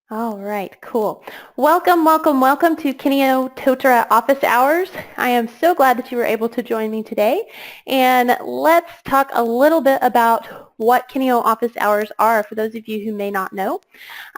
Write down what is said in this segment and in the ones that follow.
All right, cool. Welcome, welcome, welcome to Kineo Totara office hours. I am so glad that you were able to join me today. And let's talk a little bit about what Kineo office hours are for those of you who may not know.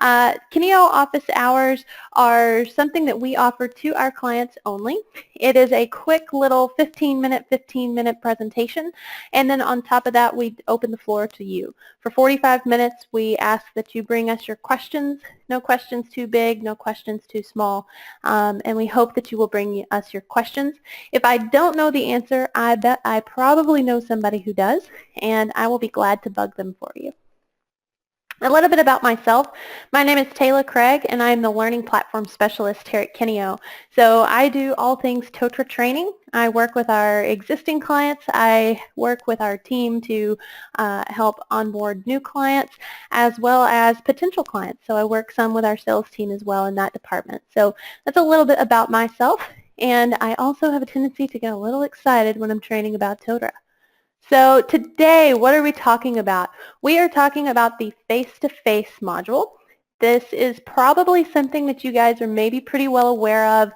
Kineo office hours are something that we offer to our clients only. It is a quick little 15-minute presentation, and then on top of that we open the floor to you. For 45 minutes we ask that you bring us your questions. No questions too big, no questions too small, and we hope that you will bring us your questions. If I don't know the answer, I bet I probably know somebody who does, and I will be glad to bug them for you. A little bit about myself. My name is Taylor Craig, and I'm the Learning Platform Specialist here at Kineo. So I do all things Totara training. I work with our existing clients. I work with our team to help onboard new clients as well as potential clients. So I work some with our sales team as well in that department. So that's a little bit about myself. And I also have a tendency to get a little excited when I'm training about Totara. So today, what are we talking about? We are talking about the face-to-face module. This is probably something that you guys are maybe pretty well aware of,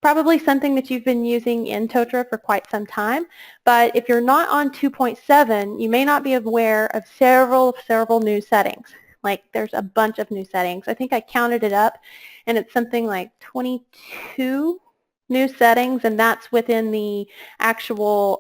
probably something that you've been using in Totara for quite some time. But if you're not on 2.7, you may not be aware of several new settings. Like there's a bunch of new settings. I think I counted it up, and it's something like 22 new settings, and that's within the actual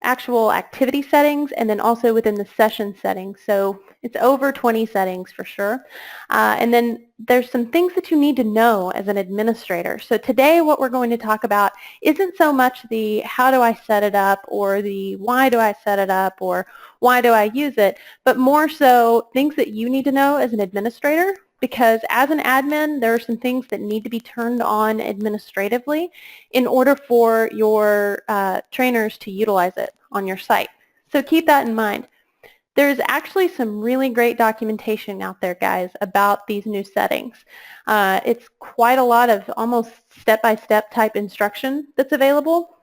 activity settings and then also within the session settings. So it's over 20 settings for sure. And then there's some things that you need to know as an administrator. So today what we're going to talk about isn't so much the how do I set it up or the why do I set it up or why do I use it, but more so things that you need to know as an administrator, because as an admin, there are some things that need to be turned on administratively in order for your trainers to utilize it on your site. So keep that in mind. There's actually some really great documentation out there, guys, about these new settings. It's quite a lot of almost step-by-step type instruction that's available.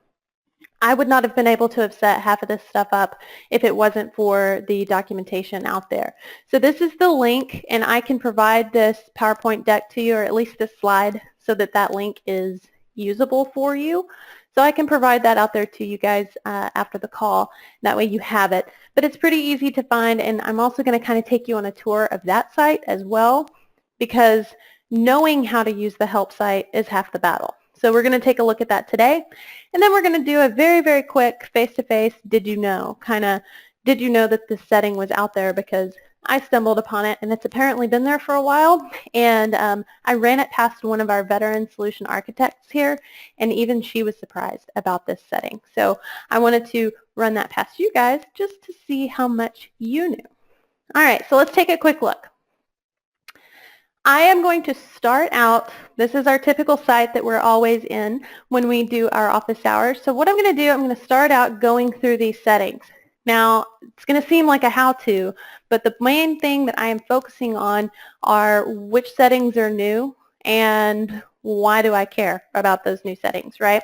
I would not have been able to have set half of this stuff up if it wasn't for the documentation out there. So this is the link, and I can provide this PowerPoint deck to you, or at least this slide, so that that link is usable for you. So I can provide that out there to you guys after the call. That way you have it. But it's pretty easy to find, and I'm also going to kind of take you on a tour of that site as well, because knowing how to use the help site is half the battle. So we're going to take a look at that today, and then we're going to do a very, very quick face-to-face did you know, kind of did you know that this setting was out there, because I stumbled upon it and it's apparently been there for a while, and I ran it past one of our veteran solution architects here, and even she was surprised about this setting. So I wanted to run that past you guys just to see how much you knew. All right, so let's take a quick look. I am going to start out, this is our typical site that we're always in when we do our office hours. So what I'm going to do, I'm going to start out going through these settings. Now, it's going to seem like a how-to, but the main thing that I am focusing on are which settings are new and why do I care about those new settings, right?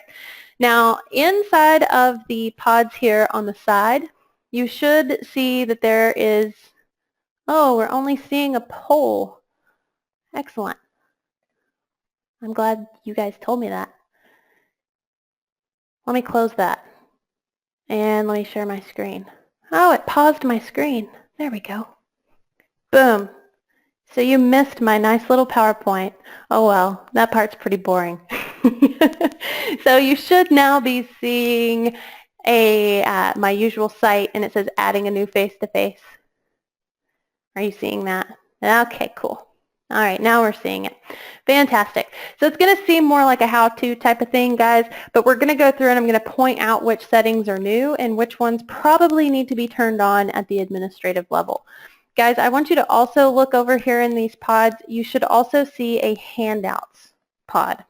Now, inside of the pods here on the side, you should see that there is, oh, we're only seeing a poll. Excellent. I'm glad you guys told me that. Let me close that. And let me share my screen. Oh, it paused my screen. There we go. Boom. So you missed my nice little PowerPoint. Oh well, that part's pretty boring. So you should now be seeing my usual site, and it says adding a new face-to-face. Are you seeing that? Okay, cool. All right, now we're seeing it. Fantastic. So it's going to seem more like a how-to type of thing, guys, but we're going to go through and I'm going to point out which settings are new and which ones probably need to be turned on at the administrative level. Guys, I want you to also look over here in these pods. You should also see a handouts pod.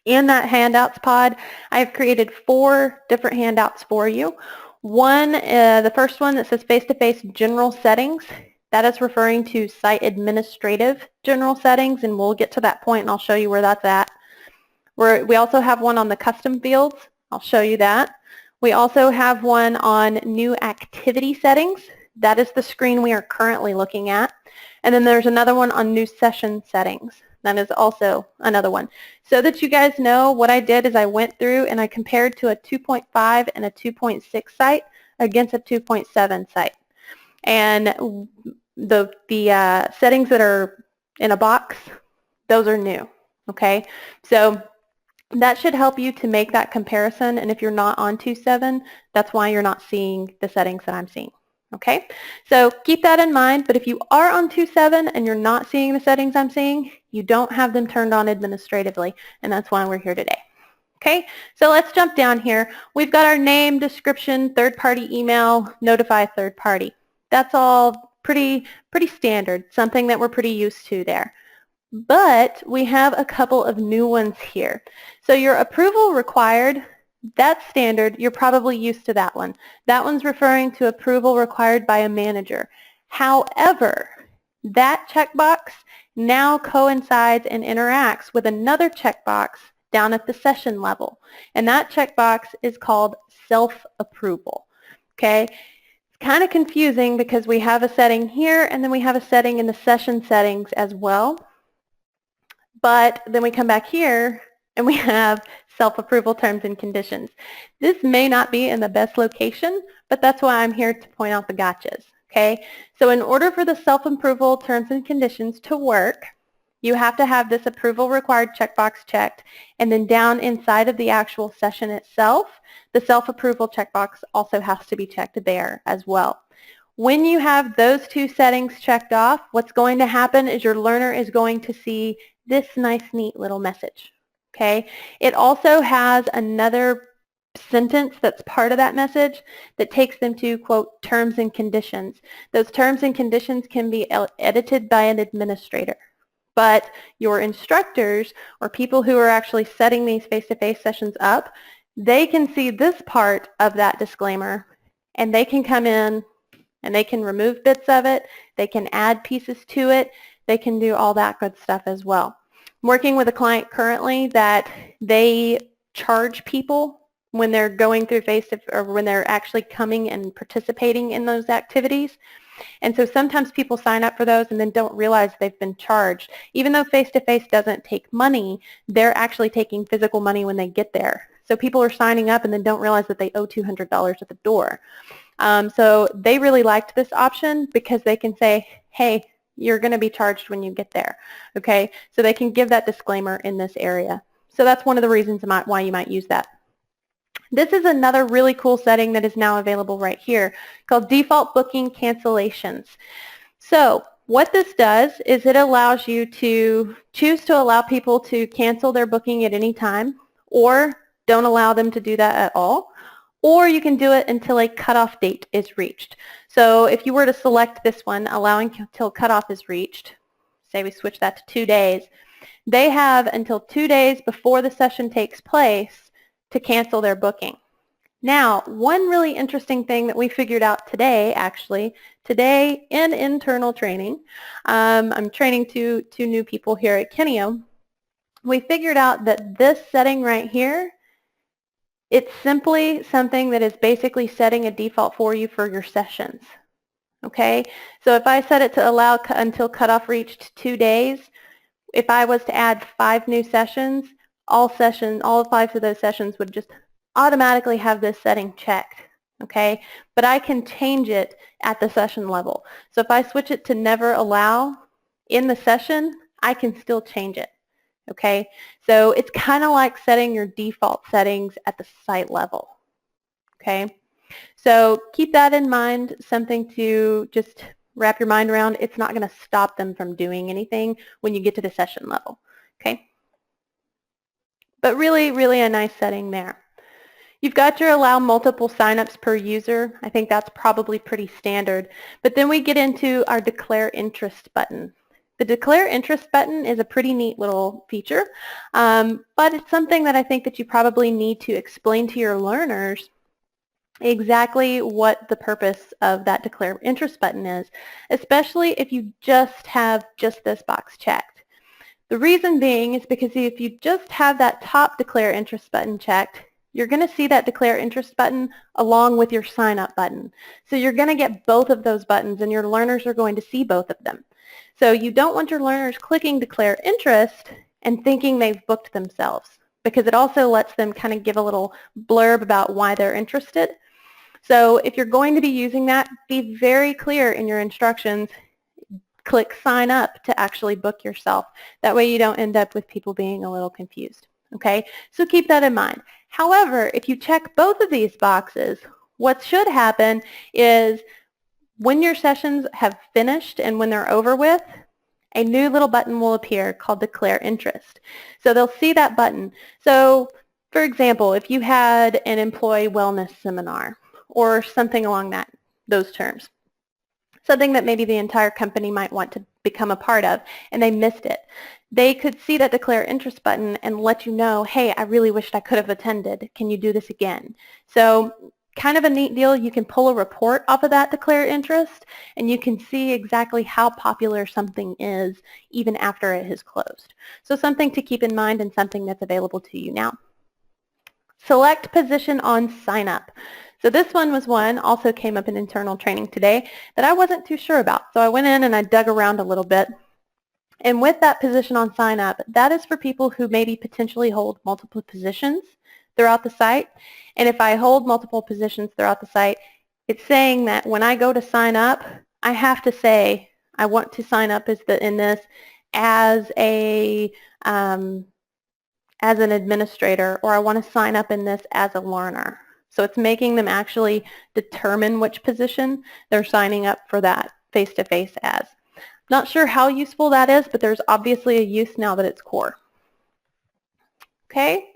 In that handouts pod, I've created 4 different handouts for you. One, the first one that says face-to-face general settings. That is referring to site administrative general settings, and we'll get to that point and I'll show you where that's at. We also have one on the custom fields. I'll show you that. We also have one on new activity settings. That is the screen we are currently looking at. And then there's another one on new session settings. That is also another one. So that you guys know, what I did is I went through and I compared to a 2.5 and a 2.6 site against a 2.7 site. And the settings that are in a box, those are new. Okay, so that should help you to make that comparison. And if you're not on 2.7, that's why you're not seeing the settings that I'm seeing. Okay, so keep that in mind. But if you are on 2.7 and you're not seeing the settings I'm seeing, you don't have them turned on administratively, and that's why we're here today. Okay, so let's jump down here. We've got our name, description, third-party email, notify third party. That's all pretty standard, something that we're pretty used to there. But we have a couple of new ones here. So your approval required, that's standard. You're probably used to that one. That one's referring to approval required by a manager. However, that checkbox now coincides and interacts with another checkbox down at the session level. And that checkbox is called self-approval. Okay? It's kind of confusing because we have a setting here and then we have a setting in the session settings as well. But then we come back here and we have self-approval terms and conditions. This may not be in the best location, but that's why I'm here to point out the gotchas. Okay? So in order for the self-approval terms and conditions to work, you have to have this approval required checkbox checked, and then down inside of the actual session itself, the self-approval checkbox also has to be checked there as well. When you have those two settings checked off, what's going to happen is your learner is going to see this nice, neat little message. Okay? It also has another sentence that's part of that message that takes them to, quote, terms and conditions. Those terms and conditions can be edited by an administrator. But your instructors or people who are actually setting these face-to-face sessions up, they can see this part of that disclaimer, and they can come in and they can remove bits of it, they can add pieces to it, they can do all that good stuff as well. I'm working with a client currently that they charge people when they're going through or when they're actually coming and participating in those activities. And so sometimes people sign up for those and then don't realize they've been charged. Even though face-to-face doesn't take money, they're actually taking physical money when they get there. So people are signing up and then don't realize that they owe $200 at the door. So they really liked this option because they can say, hey, you're going to be charged when you get there. Okay, so they can give that disclaimer in this area. So that's one of the reasons why you might use that. This is another really cool setting that is now available right here called default booking cancellations. So what this does is it allows you to choose to allow people to cancel their booking at any time, or don't allow them to do that at all, or you can do it until a cutoff date is reached. So if you were to select this one, allowing until cutoff is reached, say we switch that to 2 days, they have until 2 days before the session takes place to cancel their booking. Now, one really interesting thing that we figured out today, today in internal training, I'm training two new people here at Kineo, we figured out that this setting right here, it's simply something that is basically setting a default for you for your sessions. Okay, so if I set it to allow until cutoff reached 2 days, if I was to add 5 new sessions, all 5 of those sessions would just automatically have this setting checked. Okay, but I can change it at the session level. So if I switch it to never allow in the session, I can still change it. Okay, so it's kind of like setting your default settings at the site level. Okay, so keep that in mind, something to just wrap your mind around. It's not going to stop them from doing anything when you get to the session level. Okay, but really, really a nice setting there. You've got your allow multiple signups per user. I think that's probably pretty standard. But then we get into our declare interest button. The declare interest button is a pretty neat little feature, but it's something that I think that you probably need to explain to your learners exactly what the purpose of that declare interest button is, especially if you just have this box checked. The reason being is because if you just have that top declare interest button checked, you're going to see that declare interest button along with your sign up button. So you're going to get both of those buttons and your learners are going to see both of them. So you don't want your learners clicking declare interest and thinking they've booked themselves, because it also lets them kind of give a little blurb about why they're interested. So if you're going to be using that, be very clear in your instructions. Click sign up to actually book yourself. That way you don't end up with people being a little confused. Okay, so keep that in mind. However, if you check both of these boxes, what should happen is when your sessions have finished and when they're over with, a new little button will appear called declare interest. So they'll see that button. So for example, if you had an employee wellness seminar or something along those terms, something that maybe the entire company might want to become a part of, and they missed it, they could see that declare interest button and let you know, hey, I really wished I could have attended. Can you do this again? So kind of a neat deal. You can pull a report off of that declare interest, and you can see exactly how popular something is even after it has closed. So something to keep in mind and something that's available to you now. Select position on sign up. So this one was one, also came up in internal training today, that I wasn't too sure about. So I went in and I dug around a little bit. And with that position on sign up, that is for people who maybe potentially hold multiple positions throughout the site. And if I hold multiple positions throughout the site, it's saying that when I go to sign up, I have to say I want to sign up in this as an administrator, or I want to sign up in this as a learner. So it's making them actually determine which position they're signing up for that face-to-face as. Not sure how useful that is, but there's obviously a use now that it's core. Okay?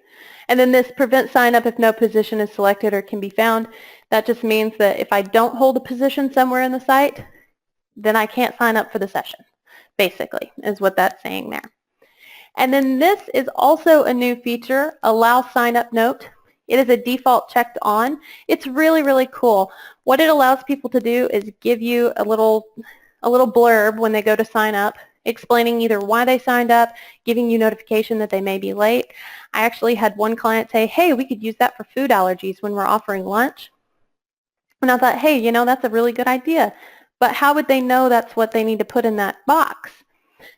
And then this prevent sign up if no position is selected or can be found. That just means that if I don't hold a position somewhere in the site, then I can't sign up for the session, basically, is what that's saying there. And then this is also a new feature, allow sign up note. It is a default checked on. It's really, really cool. What it allows people to do is give you a little blurb when they go to sign up, explaining either why they signed up, giving you notification that they may be late. I actually had one client say, hey, we could use that for food allergies when we're offering lunch. And I thought, hey, you know, that's a really good idea. But how would they know that's what they need to put in that box?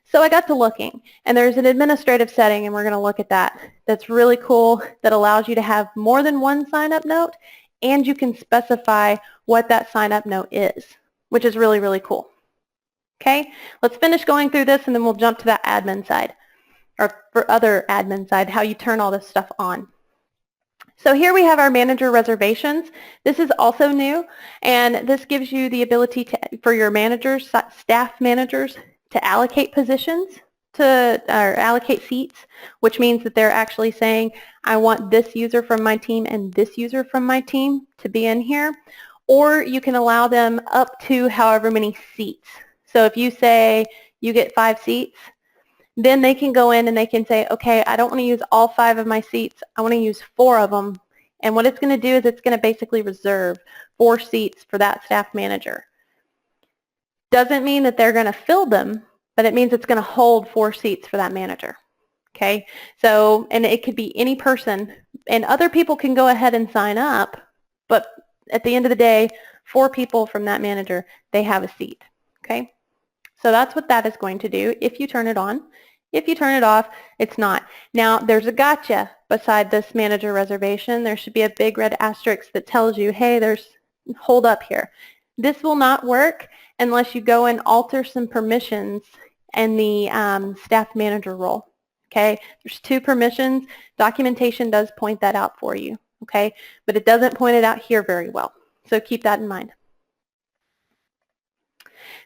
So I got to looking, and there's an administrative setting, and we're going to look at that. That's really cool, that allows you to have more than one sign-up note, and you can specify what that sign-up note is, which is really, really cool. Okay, let's finish going through this, and then we'll jump to that admin side, or for other admin side, how you turn all this stuff on. So here we have our manager reservations. This is also new, and this gives you the ability for your managers, staff managers, to allocate positions, or allocate seats, which means that they're actually saying, I want this user from my team and this user from my team to be in here. Or you can allow them up to however many seats. So if you say you get 5 seats, then they can go in and they can say, okay, I don't want to use all 5 of my seats. I want to use 4 of them. And what it's going to do is it's going to basically reserve 4 seats for that staff manager. Doesn't mean that they're going to fill them, but it means it's going to hold 4 seats for that manager. Okay, so, and it could be any person, and other people can go ahead and sign up, but at the end of the day, 4 people from that manager, they have a seat. Okay, so that's what that is going to do if you turn it on. If you turn it off, it's not. Now, there's a gotcha beside this manager reservation. There should be a big red asterisk that tells you, hey, there's hold up here. This will not work unless you go and alter some permissions in the staff manager role. Okay, there's 2 permissions. Documentation does point that out for you. Okay, but it doesn't point it out here very well. So keep that in mind.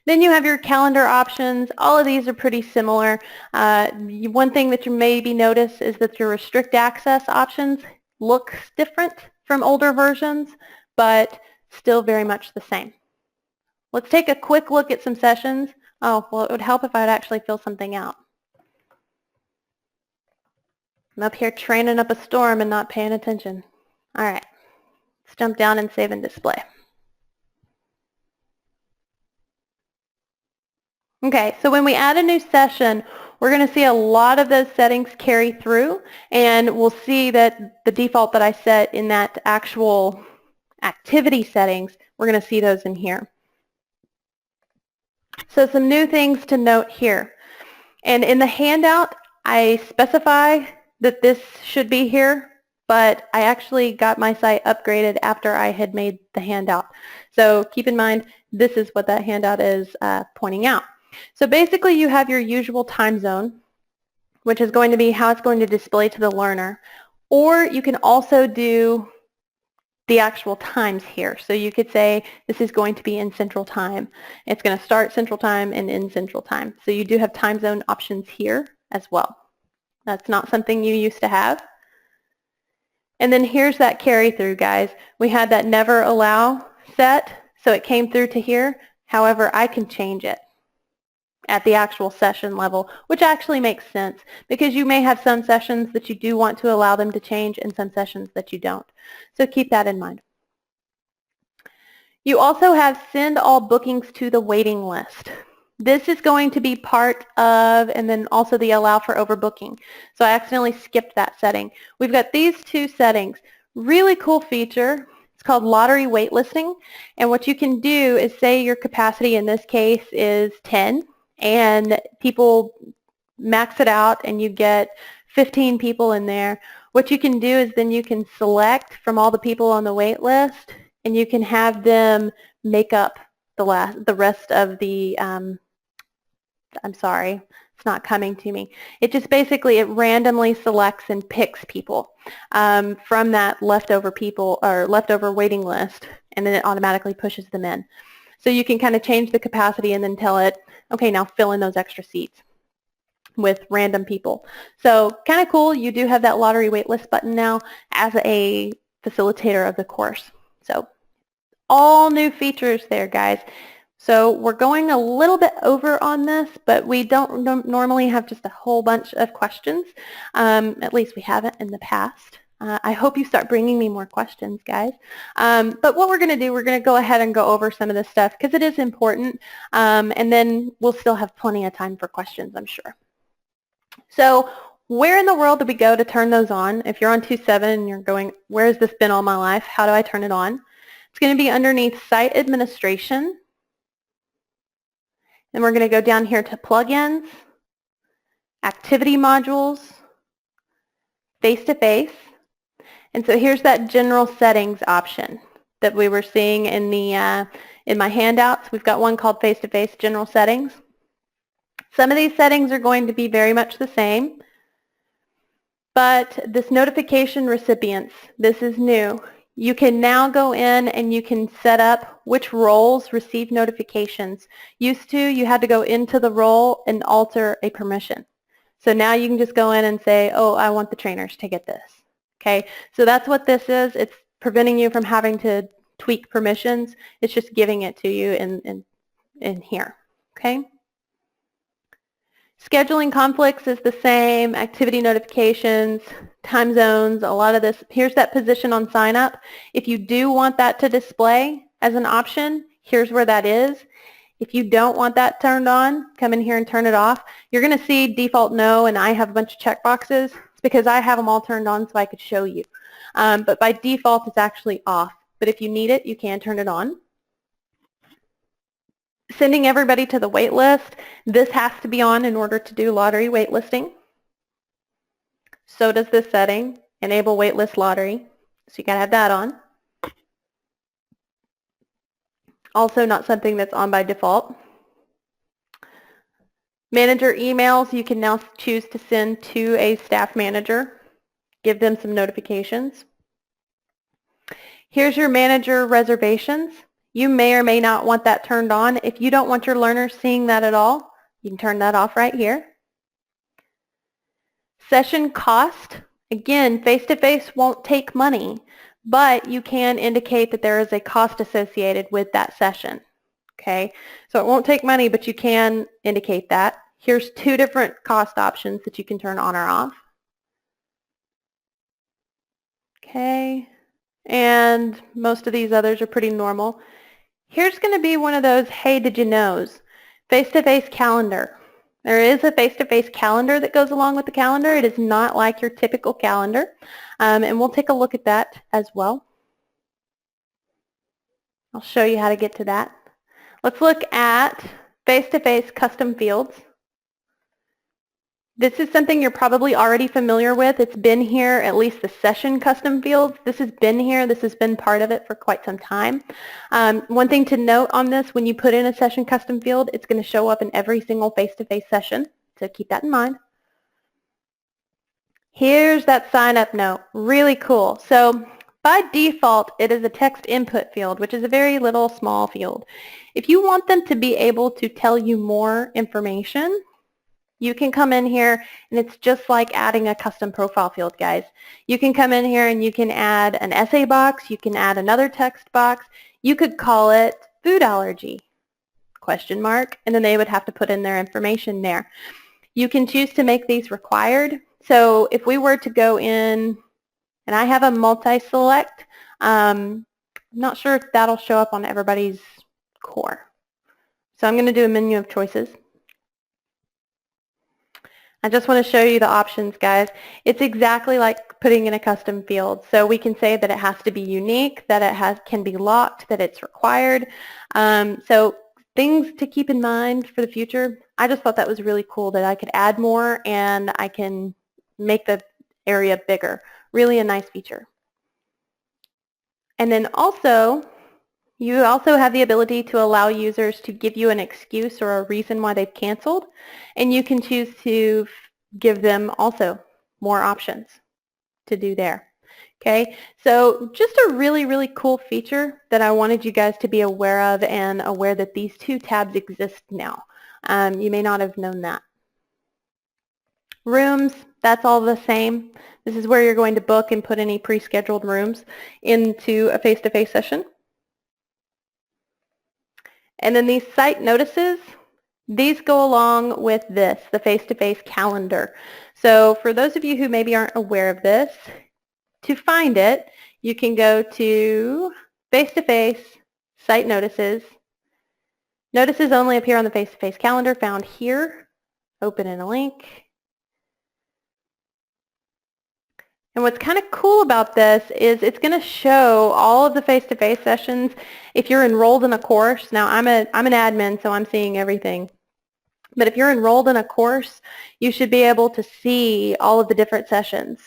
Then you have your calendar options. All of these are pretty similar. One thing that you maybe notice is that your restrict access options looks different from older versions, but still very much the same. Let's take a quick look at some sessions. Oh, well, it would help if I would actually fill something out. I'm up here training up a storm and not paying attention. All right, let's jump down and save and display. Okay, so when we add a new session, we're going to see a lot of those settings carry through, and we'll see that the default that I set in that actual activity settings, we're going to see those in here. So some new things to note here. And in the handout, I specify that this should be here, but I actually got my site upgraded after I had made the handout. So keep in mind, this is what that handout is pointing out. So basically, you have your usual time zone, which is going to be how it's going to display to the learner. Or you can also do the actual times here. So you could say this is going to be in Central Time. It's going to start Central Time and end Central Time. So you do have time zone options here as well. That's not something you used to have. And then here's that carry through, guys. We had that never allow set, so it came through to here. However, I can change it at the actual session level, which actually makes sense because you may have some sessions that you do want to allow them to change and some sessions that you don't. So keep that in mind. You also have send all bookings to the waiting list. This is going to be part of, and then also the allow for overbooking. So I accidentally skipped that setting. We've got these two settings. Really cool feature. It's called lottery waitlisting. And what you can do is say your capacity in this case is 10, and people max it out and you get 15 people in there. What you can do is then you can select from all the people on the wait list, and you can have them make up the rest of the, I'm sorry, it's not coming to me. It just basically, it randomly selects and picks people from that leftover people or leftover waiting list, and then it automatically pushes them in. So you can kind of change the capacity and then tell it, okay, now fill in those extra seats with random people. So kind of cool. You do have that lottery waitlist button now as a facilitator of the course. So all new features there, guys. So we're going a little bit over on this, but we don't normally have just a whole bunch of questions. At least we haven't in the past. I hope you start bringing me more questions, guys. But what we're going to do, we're going to go ahead and go over some of this stuff because it is important, and then we'll still have plenty of time for questions, I'm sure. So where in the world do we go to turn those on? If you're on 2.7 and you're going, where has this been all my life? How do I turn it on? It's going to be underneath Site Administration. Then we're going to go down here to Plugins, Activity Modules, Face-to-Face. And so here's that General Settings option that we were seeing in the in my handouts. We've got one called Face-to-Face General Settings. Some of these settings are going to be very much the same, but this notification recipients, this is new. You can now go in and you can set up which roles receive notifications. Used to, you had to go into the role and alter a permission. So now you can just go in and say, oh, I want the trainers to get this. Okay, so that's what this is. It's preventing you from having to tweak permissions. It's just giving it to you in here. Okay. Scheduling conflicts is the same, activity notifications, time zones, a lot of this. Here's that position on sign up. If you do want that to display as an option, here's where that is. If you don't want that turned on, come in here and turn it off. You're going to see default no, and I have a bunch of checkboxes. It's because I have them all turned on so I could show you. But by default, it's actually off. But if you need it, you can turn it on. Sending everybody to the wait list, this has to be on in order to do lottery waitlisting. So does this setting, enable waitlist lottery. So you got to have that on. Also not something that's on by default. Manager emails, you can now choose to send to a staff manager. Give them some notifications. Here's your manager reservations. You may or may not want that turned on. If you don't want your learners seeing that at all, you can turn that off right here. Session cost. Again, face-to-face won't take money, but you can indicate that there is a cost associated with that session. Okay, so it won't take money, but you can indicate that. Here's two different cost options that you can turn on or off. Okay, and most of these others are pretty normal. Here's going to be one of those, hey, did you knows? Face-to-face calendar. There is a face-to-face calendar that goes along with the calendar. It is not like your typical calendar, and we'll take a look at that as well. I'll show you how to get to that. Let's look at face-to-face custom fields. This is something you're probably already familiar with. It's been here, at least the session custom fields. This has been here. This has been part of it for quite some time. One thing to note on this, when you put in a session custom field, it's going to show up in every single face-to-face session, so keep that in mind. Here's that sign up note. Really cool. So by default, it is a text input field, which is a very little small field. If you want them to be able to tell you more information, you can come in here, and it's just like adding a custom profile field, guys. You can come in here and you can add an essay box. You can add another text box. You could call it food allergy, ? And then they would have to put in their information there. You can choose to make these required. So if we were to go in, and I have a multi-select, I'm not sure if that'll show up on everybody's core. So I'm going to do a menu of choices. I just want to show you the options, guys. It's exactly like putting in a custom field. So we can say that it has to be unique, that it can be locked, that it's required. So things to keep in mind for the future. I just thought that was really cool that I could add more and I can make the area bigger. Really a nice feature. And then also, you also have the ability to allow users to give you an excuse or a reason why they've canceled, and you can choose to give them also more options to do there. Okay, so just a really, really cool feature that I wanted you guys to be aware of and aware that these two tabs exist now. You may not have known that. Rooms, that's all the same. This is where you're going to book and put any pre-scheduled rooms into a face-to-face session. And then these site notices, these go along with this, the face-to-face calendar. So for those of you who maybe aren't aware of this, to find it, you can go to face-to-face, site notices. Notices only appear on the face-to-face calendar found here. Open in a link. And what's kind of cool about this is it's going to show all of the face-to-face sessions if you're enrolled in a course. Now, I'm an admin, so I'm seeing everything. But if you're enrolled in a course, you should be able to see all of the different sessions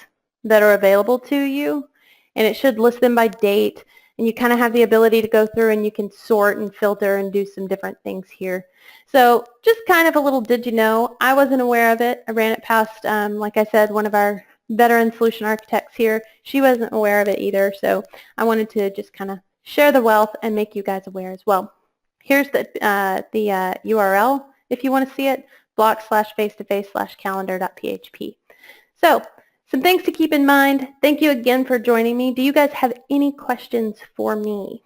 that are available to you. And it should list them by date. And you kind of have the ability to go through and you can sort and filter and do some different things here. So just kind of a little did you know. I wasn't aware of it. I ran it past, like I said, one of our veteran solution architects here. She wasn't aware of it either, so I wanted to just kind of share the wealth and make you guys aware as well. Here's the URL if you want to see it, block/face-to-face/calendar.php. So some things to keep in mind. Thank you again for joining me. Do you guys have any questions for me?